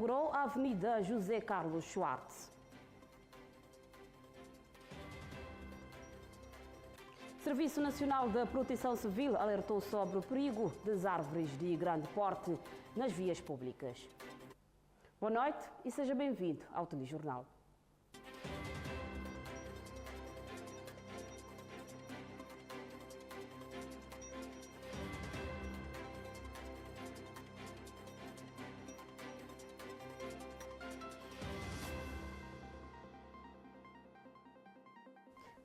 inaugurou a Avenida José Carlos Schwartz. O Serviço Nacional da Proteção Civil alertou sobre o perigo das árvores de grande porte nas vias públicas. Boa noite e seja bem-vindo ao Telejornal.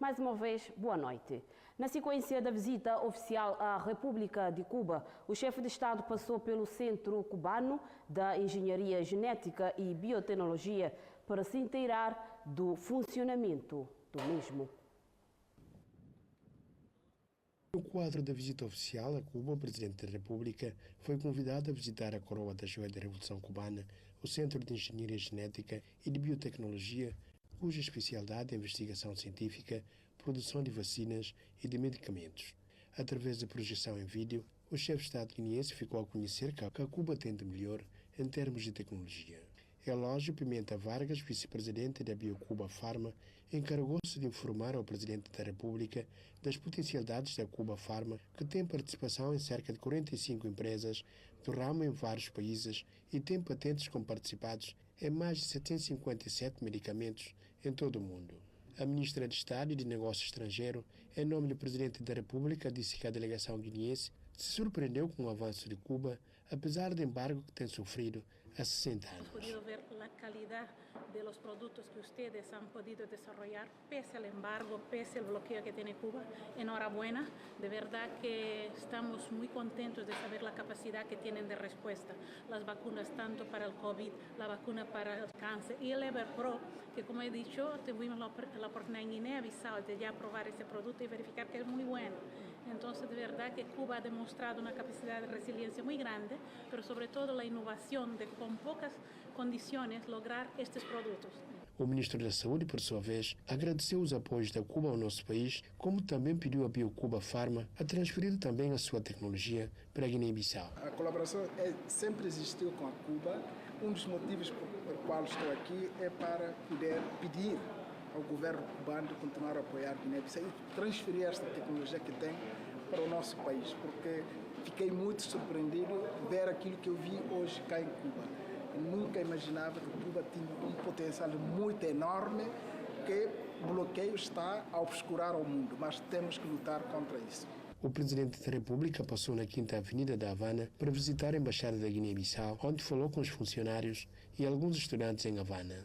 Mais uma vez, boa noite. Na sequência da visita oficial à República de Cuba, o chefe de Estado passou pelo Centro Cubano da Engenharia Genética e Biotecnologia para se inteirar do funcionamento do mesmo. No quadro da visita oficial a Cuba, o Presidente da República foi convidado a visitar a coroa da joia da Revolução Cubana, o Centro de Engenharia Genética e de Biotecnologia, cuja especialidade é investigação científica, produção de vacinas e de medicamentos. Através da projeção em vídeo, o chefe de Estado guineense ficou a conhecer que a Cuba tem de melhor em termos de tecnologia. Elógio Pimenta Vargas, vice-presidente da Biocuba Pharma, encarregou-se de informar ao Presidente da República das potencialidades da Cuba Pharma, que tem participação em cerca de 45 empresas do ramo em vários países e tem patentes com participados em mais de 757 medicamentos em todo o mundo. A ministra de Estado e de Negócio Estrangeiro, em nome do Presidente da República, disse que a delegação guineense se surpreendeu com o avanço de Cuba, apesar do embargo que tem sofrido há 60 anos. Hemos podido ver a qualidade dos produtos que ustedes han podido desarrollar, pese al embargo, pese al bloqueo que tiene Cuba. Enhorabuena, de verdad que estamos muy contentos de saber la capacidad que tienen de respuesta. Las vacunas tanto para el COVID, la vacuna para el cáncer y el Everpro, que como he dicho, tuvimos la oportunidad en Guinea-Bissau de ya probar ese producto y verificar que es muy bueno. Entonces, de verdad que Cuba ha demostrado una capacidad de resiliencia muy grande, pero sobre todo la innovación de con pocas condiciones lograr estos productos. O ministro da Saúde, por sua vez, agradeceu os apoios da Cuba ao nosso país, como também pediu a Biocuba Pharma a transferir também a sua tecnologia para a Guiné-Bissau. A colaboração sempre existiu com a Cuba. Um dos motivos por qual estou aqui é para poder pedir ao governo cubano de continuar a apoiar a Guiné-Bissau e transferir esta tecnologia que tem para o nosso país, porque fiquei muito surpreendido ver aquilo que eu vi hoje cá em Cuba. Eu nunca imaginava que Cuba tinha um potencial muito enorme, que o bloqueio está a obscurar o mundo, mas temos que lutar contra isso. O Presidente da República passou na 5ª Avenida da Havana para visitar a Embaixada da Guiné-Bissau, onde falou com os funcionários e alguns estudantes em Havana.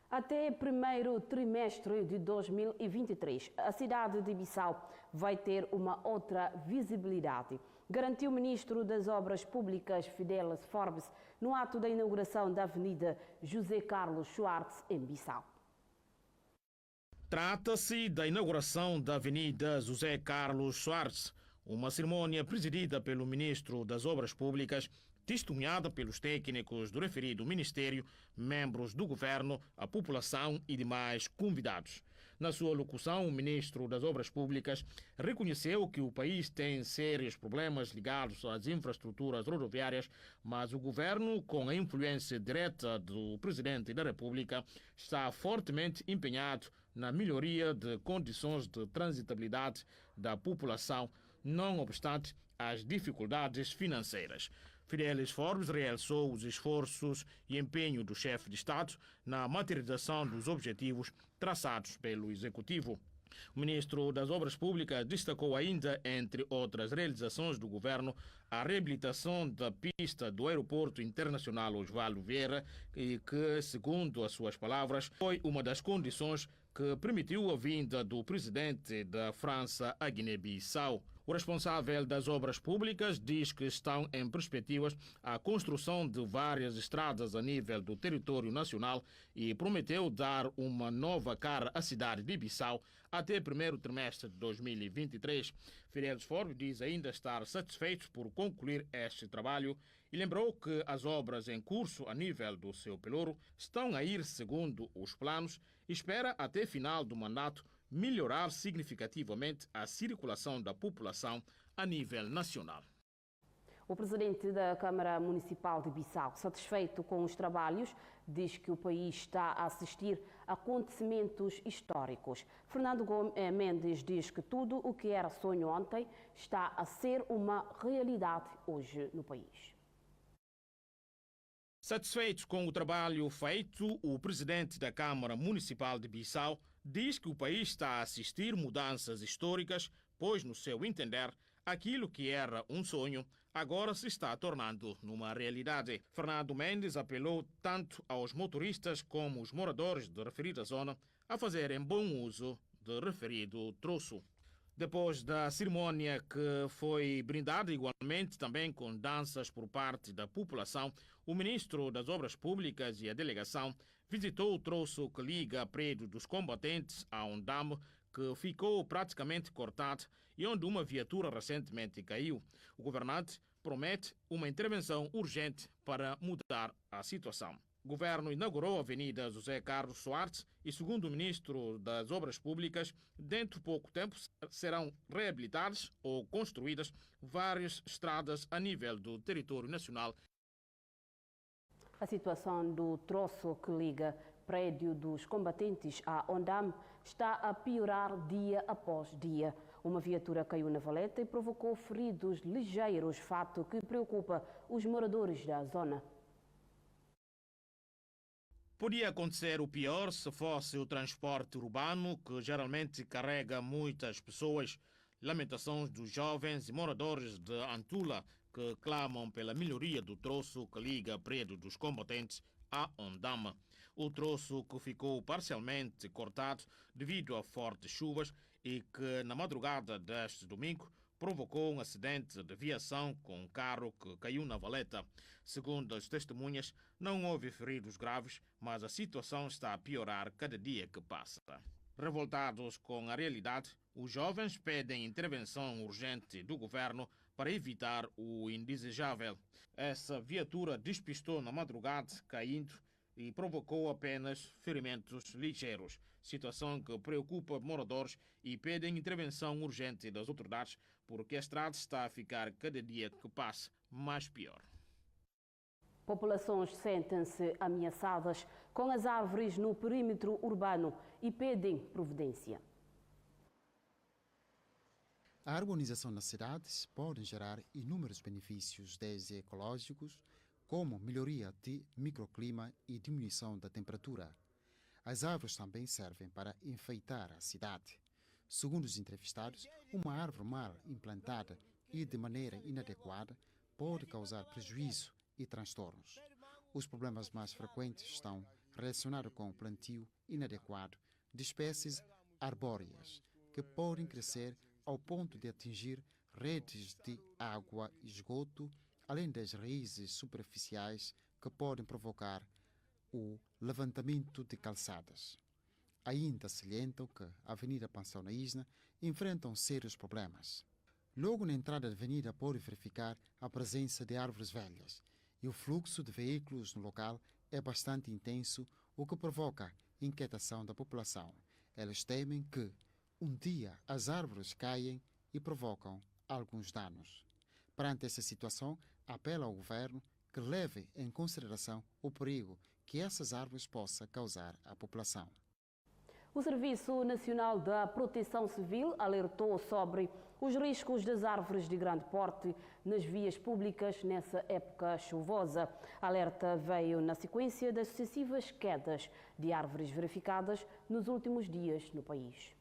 Até o primeiro trimestre de 2023, a cidade de Bissau vai ter uma outra visibilidade, garantiu o ministro das Obras Públicas, Fidelis Forbes, no ato da inauguração da Avenida José Carlos Schwartz, em Bissau. Trata-se da inauguração da Avenida José Carlos Schwartz, uma cerimônia presidida pelo ministro das Obras Públicas, testemunhada pelos técnicos do referido Ministério, membros do governo, a população e demais convidados. Na sua locução, o ministro das Obras Públicas reconheceu que o país tem sérios problemas ligados às infraestruturas rodoviárias, mas o governo, com a influência direta do Presidente da República, está fortemente empenhado na melhoria de condições de transitabilidade da população, não obstante as dificuldades financeiras. Fidelis Forbes realçou os esforços e empenho do chefe de Estado na materialização dos objetivos traçados pelo Executivo. O ministro das Obras Públicas destacou ainda, entre outras realizações do governo, a reabilitação da pista do Aeroporto Internacional Osvaldo Vieira, e que, segundo as suas palavras, foi uma das condições que permitiu a vinda do presidente da França à Guiné-Bissau. O responsável das obras públicas diz que estão em perspectivas a construção de várias estradas a nível do território nacional e prometeu dar uma nova cara à cidade de Bissau até o primeiro trimestre de 2023. Fidelis Forbes diz ainda estar satisfeito por concluir este trabalho e lembrou que as obras em curso a nível do seu pelouro estão a ir segundo os planos e espera até final do mandato melhorar significativamente a circulação da população a nível nacional. O presidente da Câmara Municipal de Bissau, satisfeito com os trabalhos, diz que o país está a assistir a acontecimentos históricos. Fernando Mendes diz que tudo o que era sonho ontem está a ser uma realidade hoje no país. Satisfeito com o trabalho feito, o presidente da Câmara Municipal de Bissau diz que o país está a assistir mudanças históricas, pois, no seu entender, aquilo que era um sonho agora se está tornando numa realidade. Fernando Mendes apelou tanto aos motoristas como os moradores da referida zona a fazerem bom uso do referido troço. Depois da cerimônia, que foi brindada igualmente também com danças por parte da população, o ministro das Obras Públicas e a delegação visitou o troço que liga a prédio dos combatentes a um damo que ficou praticamente cortado e onde uma viatura recentemente caiu. O governante promete uma intervenção urgente para mudar a situação. O governo inaugurou a Avenida José Carlos Soares e, segundo o ministro das Obras Públicas, dentro de pouco tempo serão reabilitadas ou construídas várias estradas a nível do território nacional. A situação do troço que liga prédio dos combatentes a Ondam está a piorar dia após dia. Uma viatura caiu na valeta e provocou feridos ligeiros, fato que preocupa os moradores da zona. Podia acontecer o pior se fosse o transporte urbano, que geralmente carrega muitas pessoas. Lamentações dos jovens e moradores de Antula, que clamam pela melhoria do troço que liga o prédio dos combatentes a Ondama. O troço que ficou parcialmente cortado devido a fortes chuvas e que, na madrugada deste domingo, provocou um acidente de viação com um carro que caiu na valeta. Segundo as testemunhas, não houve feridos graves, mas a situação está a piorar cada dia que passa. Revoltados com a realidade, os jovens pedem intervenção urgente do governo para evitar o indesejável. Essa viatura despistou na madrugada, caindo, e provocou apenas ferimentos ligeiros, situação que preocupa moradores e pedem intervenção urgente das autoridades, porque a estrada está a ficar cada dia que passa mais pior. Populações sentem-se ameaçadas com as árvores no perímetro urbano e pedem providência. A urbanização nas cidades pode gerar inúmeros benefícios, desde ecológicos, como melhoria de microclima e diminuição da temperatura. As árvores também servem para enfeitar a cidade. Segundo os entrevistados, uma árvore mal implantada e de maneira inadequada pode causar prejuízo e transtornos. Os problemas mais frequentes estão relacionados com o plantio inadequado de espécies arbóreas, que podem crescer ao ponto de atingir redes de água e esgoto, além das raízes superficiais que podem provocar o levantamento de calçadas. Ainda salientam que a Avenida Pensão na Isna enfrenta sérios problemas. Logo na entrada da avenida pode verificar a presença de árvores velhas e o fluxo de veículos no local é bastante intenso, o que provoca inquietação da população. Eles temem que um dia as árvores caem e provocam alguns danos. Perante essa situação, apela ao governo que leve em consideração o perigo que essas árvores possam causar à população. O Serviço Nacional da Proteção Civil alertou sobre os riscos das árvores de grande porte nas vias públicas nessa época chuvosa. A alerta veio na sequência das sucessivas quedas de árvores verificadas nos últimos dias no país.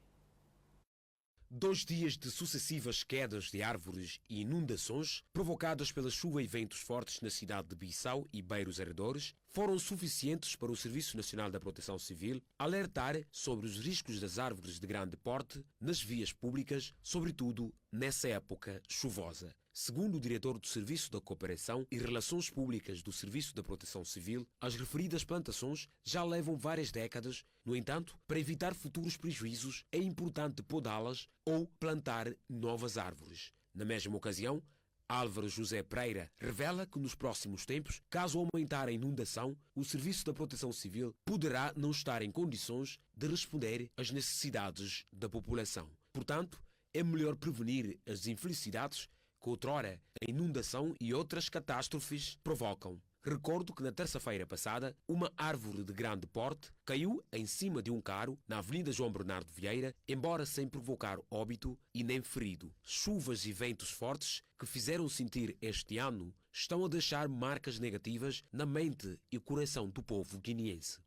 2 dias de sucessivas quedas de árvores e inundações provocadas pela chuva e ventos fortes na cidade de Bissau e beiros arredores foram suficientes para o Serviço Nacional da Proteção Civil alertar sobre os riscos das árvores de grande porte nas vias públicas, sobretudo nessa época chuvosa. Segundo o diretor do Serviço da Cooperação e Relações Públicas do Serviço da Proteção Civil, as referidas plantações já levam várias décadas. No entanto, para evitar futuros prejuízos, é importante podá-las ou plantar novas árvores. Na mesma ocasião, Álvaro José Pereira revela que nos próximos tempos, caso aumentar a inundação, o Serviço da Proteção Civil poderá não estar em condições de responder às necessidades da população. Portanto, é melhor prevenir as infelicidades que outrora a inundação e outras catástrofes provocam. Recordo que na terça-feira passada, uma árvore de grande porte caiu em cima de um carro na Avenida João Bernardo Vieira, embora sem provocar óbito e nem ferido. Chuvas e ventos fortes que fizeram sentir este ano estão a deixar marcas negativas na mente e coração do povo guineense.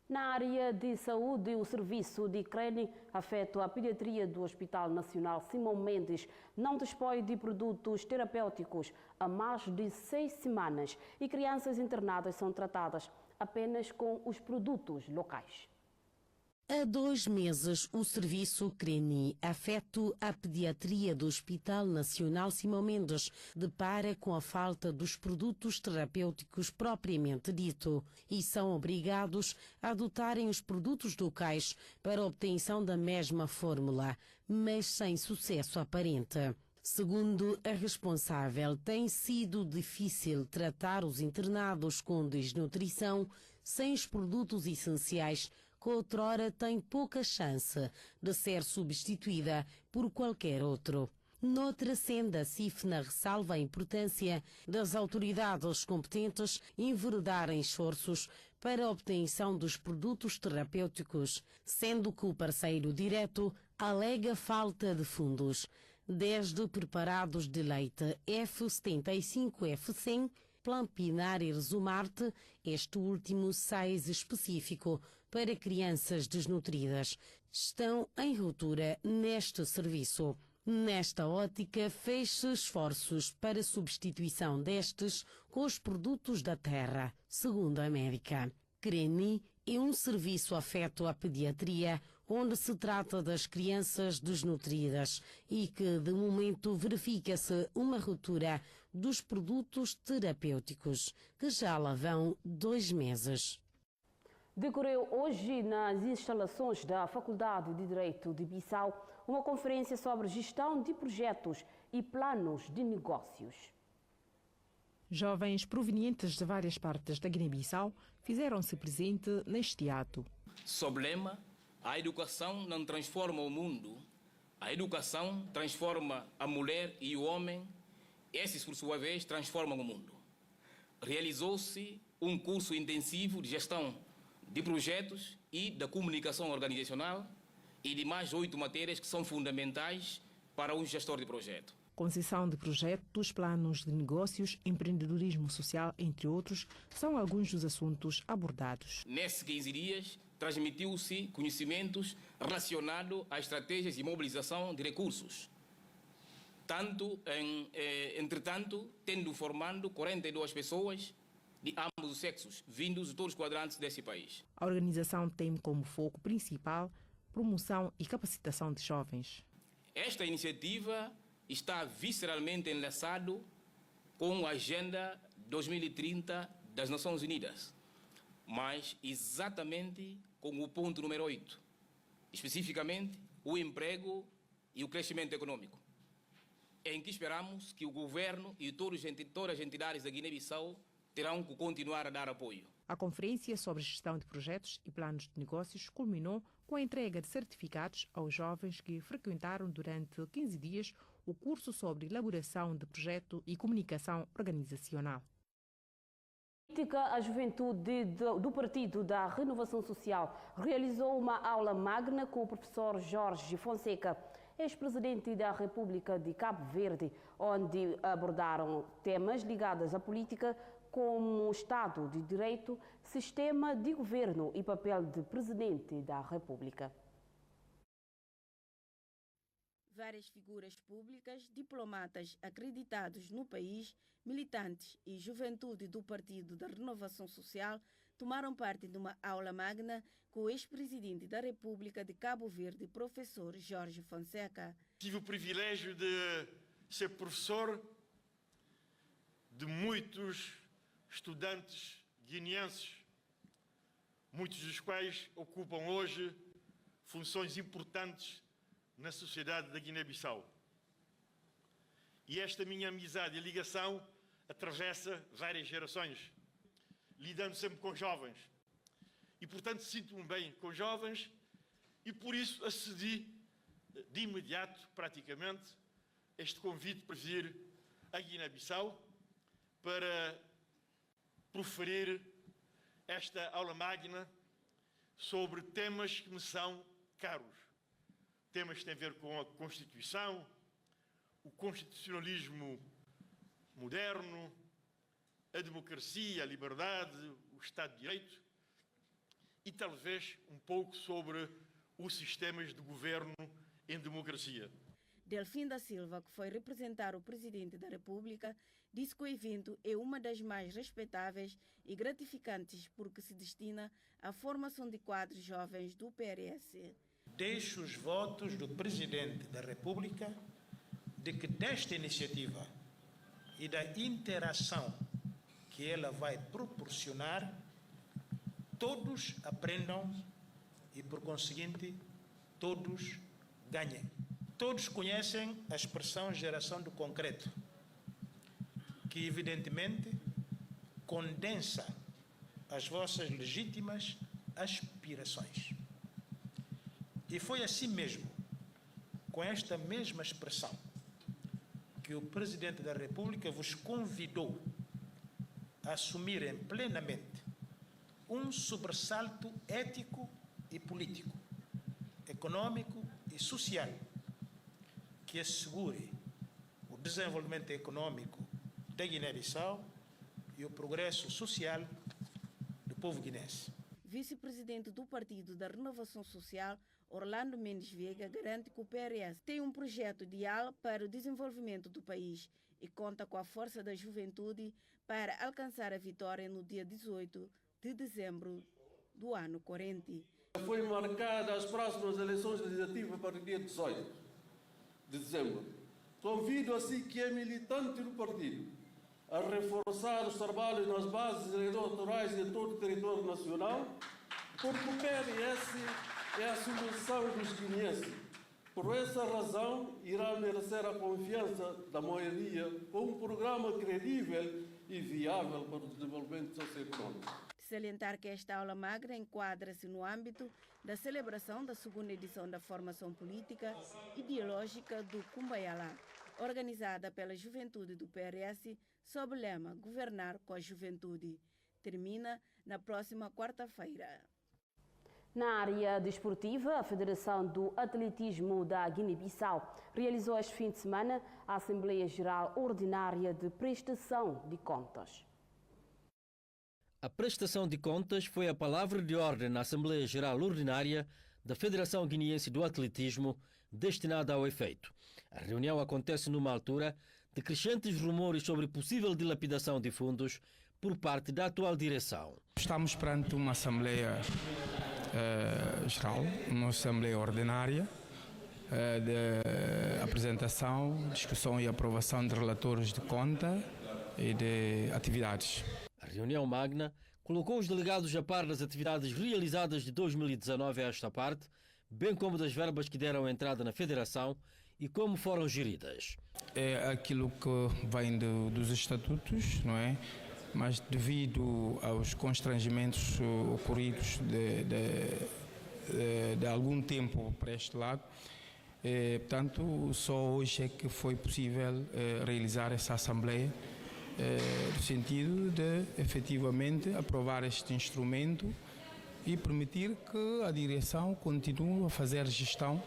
Na área de saúde, o serviço de crane afeto à pediatria do Hospital Nacional Simão Mendes não dispõe de produtos terapêuticos há mais de 6 semanas e crianças internadas são tratadas apenas com os produtos locais. Há 2 meses, o serviço CRENI, afeto à pediatria do Hospital Nacional Simão Mendes, depara com a falta dos produtos terapêuticos propriamente dito e são obrigados a adotarem os produtos locais para a obtenção da mesma fórmula, mas sem sucesso aparente. Segundo a responsável, tem sido difícil tratar os internados com desnutrição sem os produtos essenciais que outrora tem pouca chance de ser substituída por qualquer outro. Noutra senda, a CIFNA ressalva a importância das autoridades competentes enveredarem esforços para a obtenção dos produtos terapêuticos, sendo que o parceiro direto alega falta de fundos, desde preparados de leite F75, F100, Plampinar e Resumarte, este último 6 específico para crianças desnutridas, estão em ruptura neste serviço. Nesta ótica, fez-se esforços para a substituição destes com os produtos da terra, segundo a médica. CRENI é um serviço afeto à pediatria, onde se trata das crianças desnutridas e que, de momento, verifica-se uma ruptura dos produtos terapêuticos, que já lá vão 2 meses. Decorreu hoje nas instalações da Faculdade de Direito de Bissau uma conferência sobre gestão de projetos e planos de negócios. Jovens provenientes de várias partes da Guiné-Bissau fizeram-se presente neste ato. Sob lema, a educação não transforma o mundo, a educação transforma a mulher e o homem, esses por sua vez transformam o mundo. Realizou-se um curso intensivo de gestão de projetos e da comunicação organizacional e de mais 8 matérias que são fundamentais para um gestor de projeto. Concessão de projetos, planos de negócios, empreendedorismo social, entre outros, são alguns dos assuntos abordados. Nesses 15 dias, transmitiu-se conhecimentos relacionados a estratégias de mobilização de recursos. Entretanto, tendo formado 42 pessoas de ambos os sexos, vindos de todos os quadrantes desse país. A organização tem como foco principal promoção e capacitação de jovens. Esta iniciativa está visceralmente enlaçado com a Agenda 2030 das Nações Unidas, mas exatamente com o ponto número 8, especificamente o emprego e o crescimento econômico, em que esperamos que o governo e todas as entidades da Guiné-Bissau terão que continuar a dar apoio. A conferência sobre gestão de projetos e planos de negócios culminou com a entrega de certificados aos jovens que frequentaram durante 15 dias o curso sobre elaboração de projeto e comunicação organizacional. A juventude do Partido da Renovação Social realizou uma aula magna com o professor Jorge Fonseca, ex-presidente da República de Cabo Verde, onde abordaram temas ligados à política como Estado de Direito, sistema de governo e papel de presidente da República. Várias figuras públicas, diplomatas acreditados no país, militantes e juventude do Partido da Renovação Social tomaram parte de uma aula magna com o ex-presidente da República de Cabo Verde, professor Jorge Fonseca. Tive o privilégio de ser professor de muitos estudantes guineenses, muitos dos quais ocupam hoje funções importantes na sociedade da Guiné-Bissau. E esta minha amizade e ligação atravessa várias gerações, lidando sempre com jovens. E, portanto, sinto-me bem com jovens e, por isso, acedi de imediato, praticamente, este convite para vir a Guiné-Bissau para proferir esta aula magna sobre temas que me são caros. Temas que têm a ver com a Constituição, o constitucionalismo moderno, a democracia, a liberdade, o Estado de Direito e talvez um pouco sobre os sistemas de governo em democracia. Delfim da Silva, que foi representar o Presidente da República, disse que o evento é uma das mais respeitáveis e gratificantes porque se destina à formação de quadros jovens do PRS. Deixo os votos do Presidente da República de que desta iniciativa e da interação que ela vai proporcionar, todos aprendam e, por conseguinte, todos ganhem. Todos conhecem a expressão geração do concreto, que evidentemente condensa as vossas legítimas aspirações. E foi assim mesmo, com esta mesma expressão, que o Presidente da República vos convidou a assumirem plenamente um sobressalto ético e político, econômico e social, que assegure o desenvolvimento econômico da Guiné-Bissau e o progresso social do povo guinense. Vice-presidente do Partido da Renovação Social, Orlando Mendes Veiga, garante que o PRS tem um projeto ideal para o desenvolvimento do país e conta com a força da juventude para alcançar a vitória no dia 18 de dezembro do ano corrente. Foi marcada as próximas eleições legislativas para o dia 18 de dezembro. Convido assim que é militante do partido a reforçar os trabalhos nas bases eleitorais de todo o território nacional, porque o PRS é a solução dos guineenses. Por essa razão, irá merecer a confiança da maioria com um programa credível e viável para o desenvolvimento socioeconômico. Salientar que esta aula magna enquadra-se no âmbito da celebração da segunda edição da formação política ideológica do Kumbaya, organizada pela juventude do PRS sob o lema Governar com a Juventude. Termina na próxima quarta-feira. Na área desportiva, a Federação do Atletismo da Guiné-Bissau realizou este fim de semana a Assembleia Geral Ordinária de Prestação de Contas. A prestação de contas foi a palavra de ordem na Assembleia Geral Ordinária da Federação Guineense do Atletismo, destinada ao efeito. A reunião acontece numa altura de crescentes rumores sobre possível dilapidação de fundos por parte da atual direção. Estamos perante uma Assembleia Geral, uma Assembleia Ordinária, de apresentação, discussão e aprovação de relatórios de conta e de atividades. A reunião magna colocou os delegados a par das atividades realizadas de 2019 a esta parte, bem como das verbas que deram entrada na Federação e como foram geridas. É aquilo que vem dos estatutos, não é? Mas devido aos constrangimentos ocorridos de algum tempo para este lado, portanto, só hoje é que foi possível realizar essa Assembleia, no sentido de, efetivamente, aprovar este instrumento e permitir que a direção continue a fazer gestão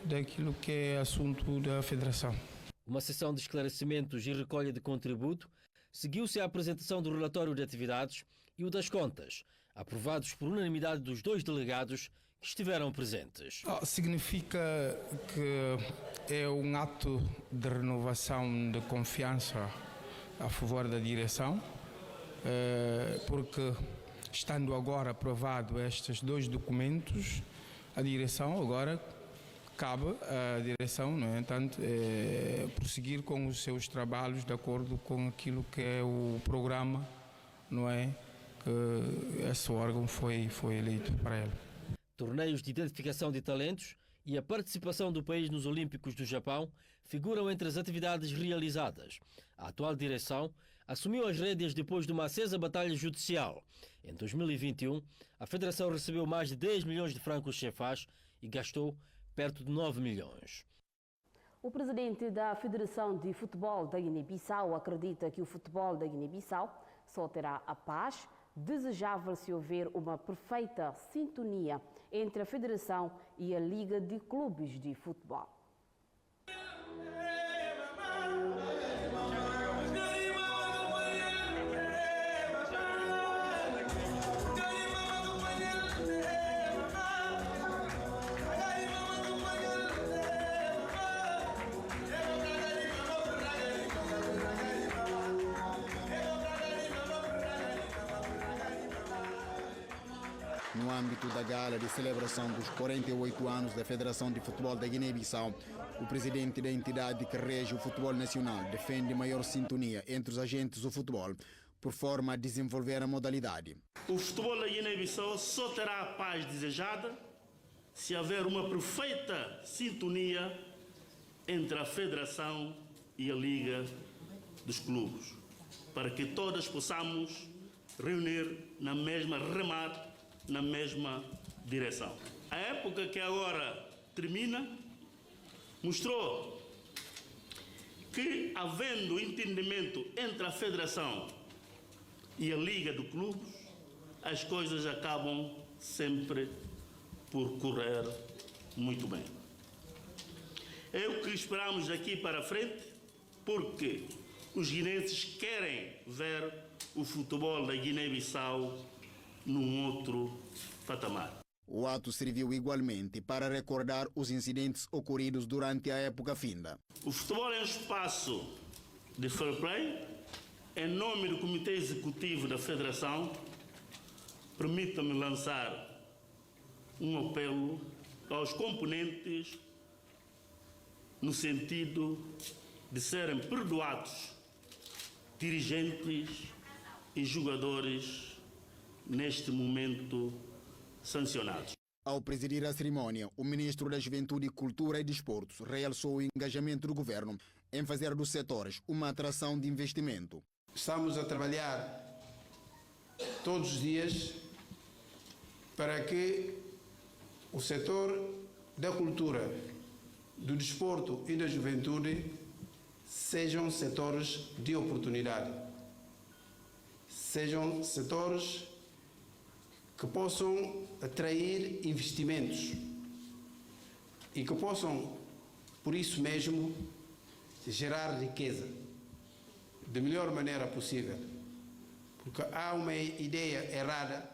daquilo que é assunto da Federação. Uma sessão de esclarecimentos e recolha de contributo seguiu-se a apresentação do relatório de atividades e o das contas, aprovados por unanimidade dos dois delegados que estiveram presentes. Significa que é um ato de renovação de confiança a favor da direção, porque estando agora aprovado estes dois documentos, a direção agora cabe à direção, no entanto, prosseguir com os seus trabalhos de acordo com aquilo que é o programa, não é, que esse órgão foi eleito para ele. Torneios de identificação de talentos e a participação do país nos Olímpicos do Japão figuram entre as atividades realizadas. A atual direção assumiu as rédeas depois de uma acesa batalha judicial. Em 2021, a Federação recebeu mais de 10 milhões de francos CFAs e gastou perto de 9 milhões. O presidente da Federação de Futebol da Guiné-Bissau acredita que o futebol da Guiné-Bissau só terá a paz desejável se houver uma perfeita sintonia entre a Federação e a Liga de Clubes de Futebol. No âmbito da gala de celebração dos 48 anos da Federação de Futebol da Guiné-Bissau, o presidente da entidade que rege o futebol nacional defende maior sintonia entre os agentes do futebol, por forma a desenvolver a modalidade. O futebol da Guiné-Bissau só terá a paz desejada se houver uma perfeita sintonia entre a Federação e a Liga dos Clubes, para que todas possamos reunir na mesma remar, na mesma direção. A época que agora termina mostrou que, havendo entendimento entre a Federação e a Liga de Clubes, as coisas acabam sempre por correr muito bem. É o que esperamos daqui para frente, porque os guineenses querem ver o futebol da Guiné-Bissau num outro patamar. O ato serviu igualmente para recordar os incidentes ocorridos durante a época finda. O futebol é um espaço de fair play. Em nome do Comitê Executivo da Federação, permita-me lançar um apelo aos componentes no sentido de serem perdoados dirigentes e jogadores neste momento sancionados. Ao presidir a cerimónia, o ministro da Juventude, Cultura e Desportos realçou o engajamento do governo em fazer dos setores uma atração de investimento. Estamos a trabalhar todos os dias para que o setor da cultura, do desporto e da juventude sejam setores de oportunidade, sejam setores que possam atrair investimentos e que possam, por isso mesmo, gerar riqueza da melhor maneira possível. Porque há uma ideia errada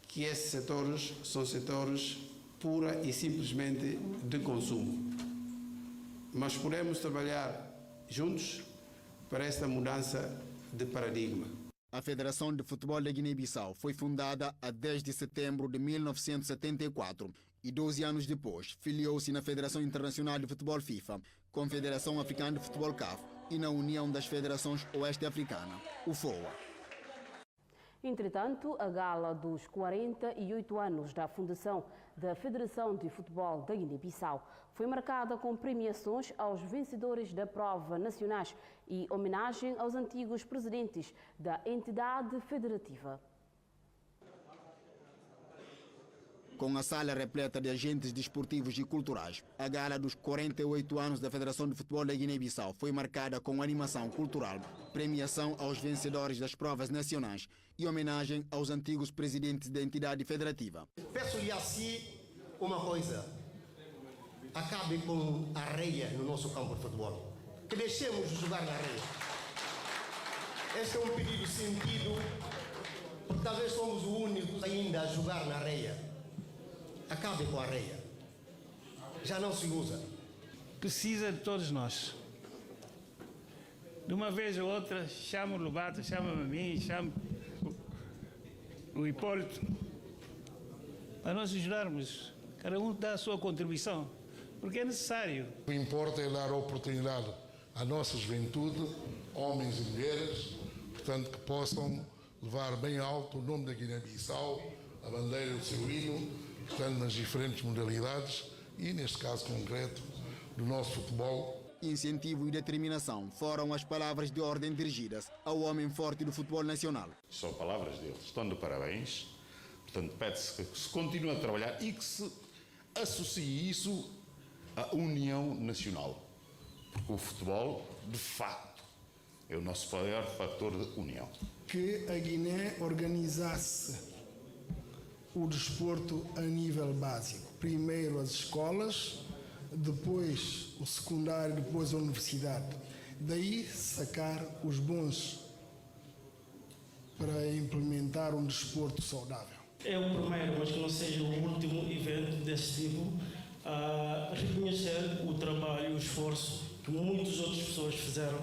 que esses setores são setores pura e simplesmente de consumo. Mas podemos trabalhar juntos para esta mudança de paradigma. A Federação de Futebol da Guiné-Bissau foi fundada a 10 de setembro de 1974 e 12 anos depois filiou-se na Federação Internacional de Futebol FIFA, Confederação Africana de Futebol CAF e na União das Federações Oeste Africana, UFOA. Entretanto, a gala dos 48 anos da fundação da Federação de Futebol da Guiné-Bissau foi marcada com premiações aos vencedores da prova nacionais e homenagem aos antigos presidentes da entidade federativa. Com a sala repleta de agentes desportivos e culturais, a gala dos 48 anos da Federação de Futebol da Guiné-Bissau foi marcada com animação cultural, premiação aos vencedores das provas nacionais e homenagem aos antigos presidentes da entidade federativa. Peço-lhe assim uma coisa: acabe com a areia no nosso campo de futebol, que deixemos de jogar na areia. Este é um pedido sentido, porque talvez somos os únicos ainda a jogar na areia. Acabe com a areia. Já não se usa. Precisa de todos nós. De uma vez ou outra, chama o Lobato, chama-me a mim, chama o Hipólito, para nós ajudarmos. Cada um dá a sua contribuição, porque é necessário. O que importa é dar oportunidade à nossa juventude, homens e mulheres, portanto, que possam levar bem alto o nome da Guiné-Bissau, a bandeira do seu hino, portanto, nas diferentes modalidades e, neste caso concreto, do nosso futebol. Incentivo e determinação foram as palavras de ordem dirigidas ao homem forte do futebol nacional. São palavras deles. Estão de parabéns. Portanto, pede-se que se continue a trabalhar e que se associe isso a união nacional. Porque o futebol, de facto, é o nosso maior fator de união. Que a Guiné organizasse o desporto a nível básico. Primeiro as escolas, depois o secundário, depois a universidade. Daí sacar os bons para implementar um desporto saudável. É o primeiro, mas que não seja o último evento desse tipo, a reconhecer o trabalho e o esforço que muitas outras pessoas fizeram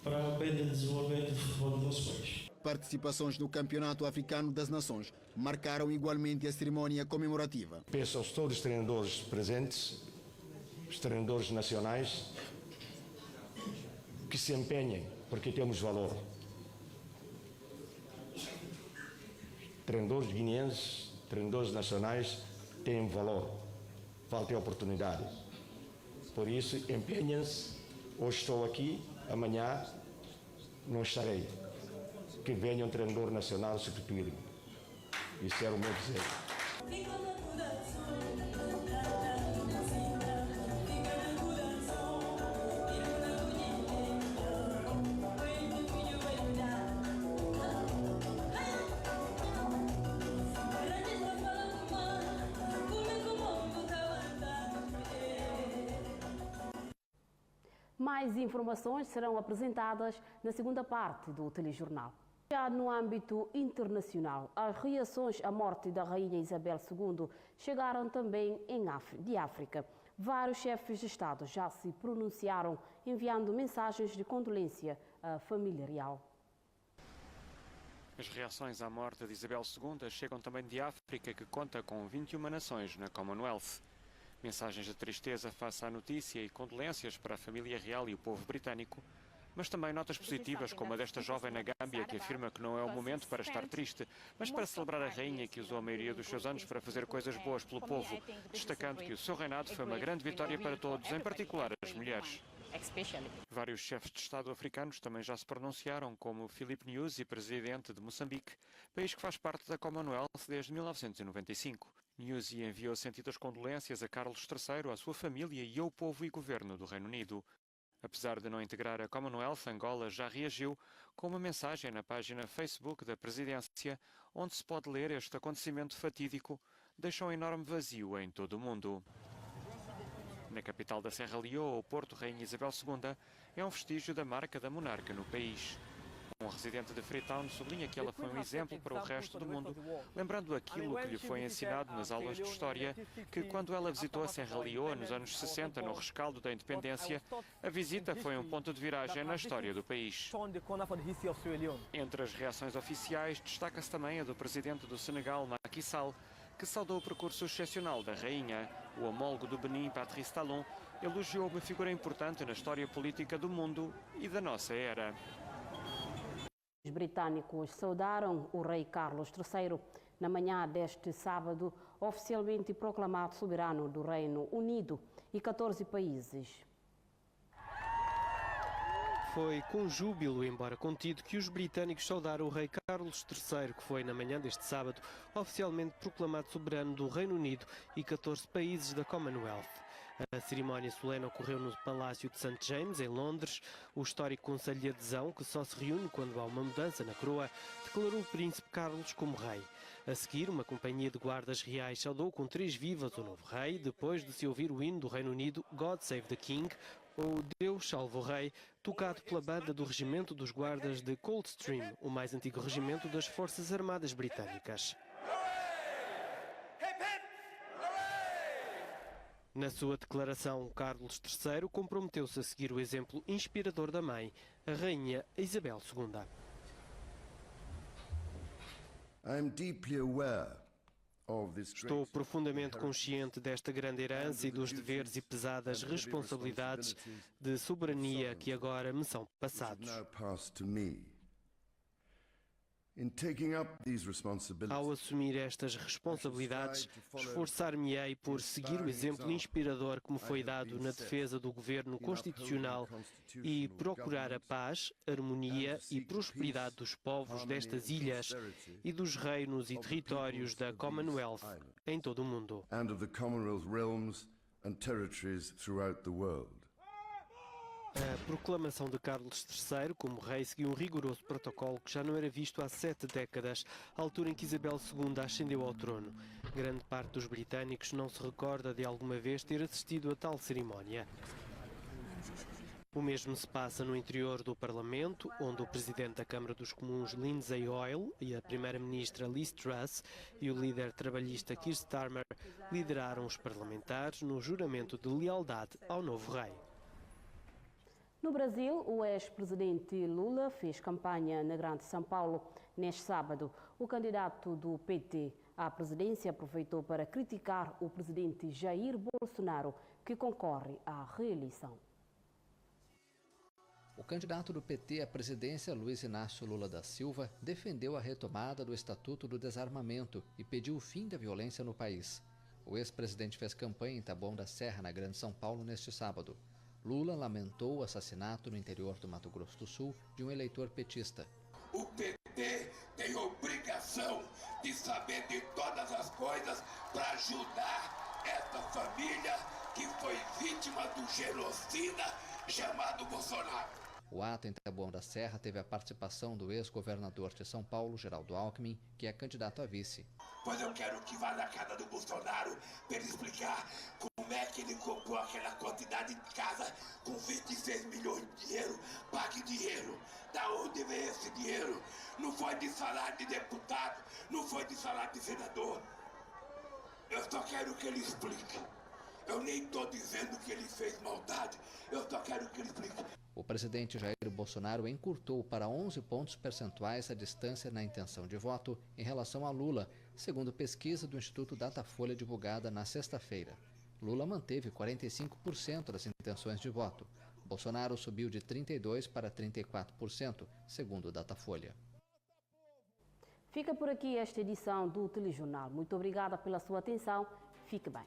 para o bem do desenvolvimento do futebol do nosso país. Participações no Campeonato Africano das Nações marcaram igualmente a cerimónia comemorativa. Peço aos todos os treinadores presentes, os treinadores nacionais, que se empenhem, porque temos valor. Treinadores guineenses, treinadores nacionais têm valor, falta oportunidade. Por isso, empenhem-se. Hoje estou aqui, amanhã não estarei. Que venha um treinador nacional substituir-me. Isso era o meu desejo. Mais informações serão apresentadas na segunda parte do telejornal. Já no âmbito internacional, as reações à morte da Rainha Isabel II chegaram também de África. Vários chefes de Estado já se pronunciaram, enviando mensagens de condolência à família real. As reações à morte de Isabel II chegam também de África, que conta com 21 nações na Commonwealth. Mensagens de tristeza face à notícia e condolências para a família real e o povo britânico, mas também notas positivas, como a desta jovem na Gâmbia, que afirma que não é o momento para estar triste, mas para celebrar a rainha, que usou a maioria dos seus anos para fazer coisas boas pelo povo, destacando que o seu reinado foi uma grande vitória para todos, em particular as mulheres. Vários chefes de Estado africanos também já se pronunciaram, como Filipe Nyusi, presidente de Moçambique, país que faz parte da Commonwealth desde 1995. Nyusi enviou sentidas condolências a Carlos III, à sua família e ao povo e governo do Reino Unido. Apesar de não integrar a Commonwealth, Angola já reagiu com uma mensagem na página Facebook da presidência, onde se pode ler: este acontecimento fatídico deixou um enorme vazio em todo o mundo. Na capital da Serra Leoa, o Porto Rainha Isabel II é um vestígio da marca da monarca no país. Um residente de Freetown sublinha que ela foi um exemplo para o resto do mundo, lembrando aquilo que lhe foi ensinado nas aulas de História, que quando ela visitou a Serra Leoa nos anos 60, no rescaldo da independência, a visita foi um ponto de viragem na história do país. Entre as reações oficiais, destaca-se também a do presidente do Senegal, Macky Sall, que saudou o percurso excepcional da rainha. O homólogo do Benin, Patrice Talon, elogiou uma figura importante na história política do mundo e da nossa era. Os britânicos saudaram o rei Carlos III na manhã deste sábado, oficialmente proclamado soberano do Reino Unido e 14 países. Foi com júbilo, embora contido, que os britânicos saudaram o rei Carlos III, que foi na manhã deste sábado oficialmente proclamado soberano do Reino Unido e 14 países da Commonwealth. A cerimónia solene ocorreu no Palácio de St. James, em Londres. O histórico Conselho de Adesão, que só se reúne quando há uma mudança na coroa, declarou o príncipe Carlos como rei. A seguir, uma companhia de guardas reais saudou com 3 vivas o novo rei, depois de se ouvir o hino do Reino Unido, God Save the King, ou Deus Salve o Rei, tocado pela banda do Regimento dos Guardas de Coldstream, o mais antigo regimento das Forças Armadas Britânicas. Na sua declaração, Carlos III comprometeu-se a seguir o exemplo inspirador da mãe, a Rainha Isabel II. Estou profundamente consciente desta grande herança e dos deveres e pesadas responsabilidades de soberania que agora me são passados. Ao assumir estas responsabilidades, esforçar-me-ei por seguir o exemplo inspirador que me foi dado na defesa do governo constitucional e procurar a paz, harmonia e prosperidade dos povos destas ilhas e dos reinos e territórios da Commonwealth em todo o mundo. and territories throughout the world. A proclamação de Carlos III como rei seguiu um rigoroso protocolo que já não era visto há 7 décadas, a altura em que Isabel II ascendeu ao trono. Grande parte dos britânicos não se recorda de alguma vez ter assistido a tal cerimónia. O mesmo se passa no interior do Parlamento, onde o presidente da Câmara dos Comuns, Lindsay Hoyle, e a primeira-ministra Liz Truss e o líder trabalhista Keir Starmer lideraram os parlamentares no juramento de lealdade ao novo rei. No Brasil, o ex-presidente Lula fez campanha na Grande São Paulo. Neste sábado, o candidato do PT à presidência aproveitou para criticar o presidente Jair Bolsonaro, que concorre à reeleição. O candidato do PT à presidência, Luiz Inácio Lula da Silva, defendeu a retomada do Estatuto do Desarmamento e pediu o fim da violência no país. O ex-presidente fez campanha em Taboão da Serra, na Grande São Paulo, neste sábado. Lula lamentou o assassinato no interior do Mato Grosso do Sul de um eleitor petista. O PT tem obrigação de saber de todas as coisas para ajudar essa família que foi vítima do genocida chamado Bolsonaro. O ato em Taboão da Serra teve a participação do ex-governador de São Paulo, Geraldo Alckmin, que é candidato a vice. Pois eu quero que vá na casa do Bolsonaro para ele explicar como é que ele comprou aquela quantidade de casa com 26 milhões de dinheiro. Pague dinheiro. Da onde vem esse dinheiro? Não foi de salário de deputado, não foi de salário de senador. Eu só quero que ele explique. Eu nem estou dizendo que ele fez maldade, eu só quero que ele explique. O presidente Jair Bolsonaro encurtou para 11 pontos percentuais a distância na intenção de voto em relação a Lula, segundo pesquisa do Instituto Datafolha divulgada na sexta-feira. Lula manteve 45% das intenções de voto. Bolsonaro subiu de 32% para 34%, segundo o Datafolha. Fica por aqui esta edição do Telejornal. Muito obrigada pela sua atenção. Fique bem.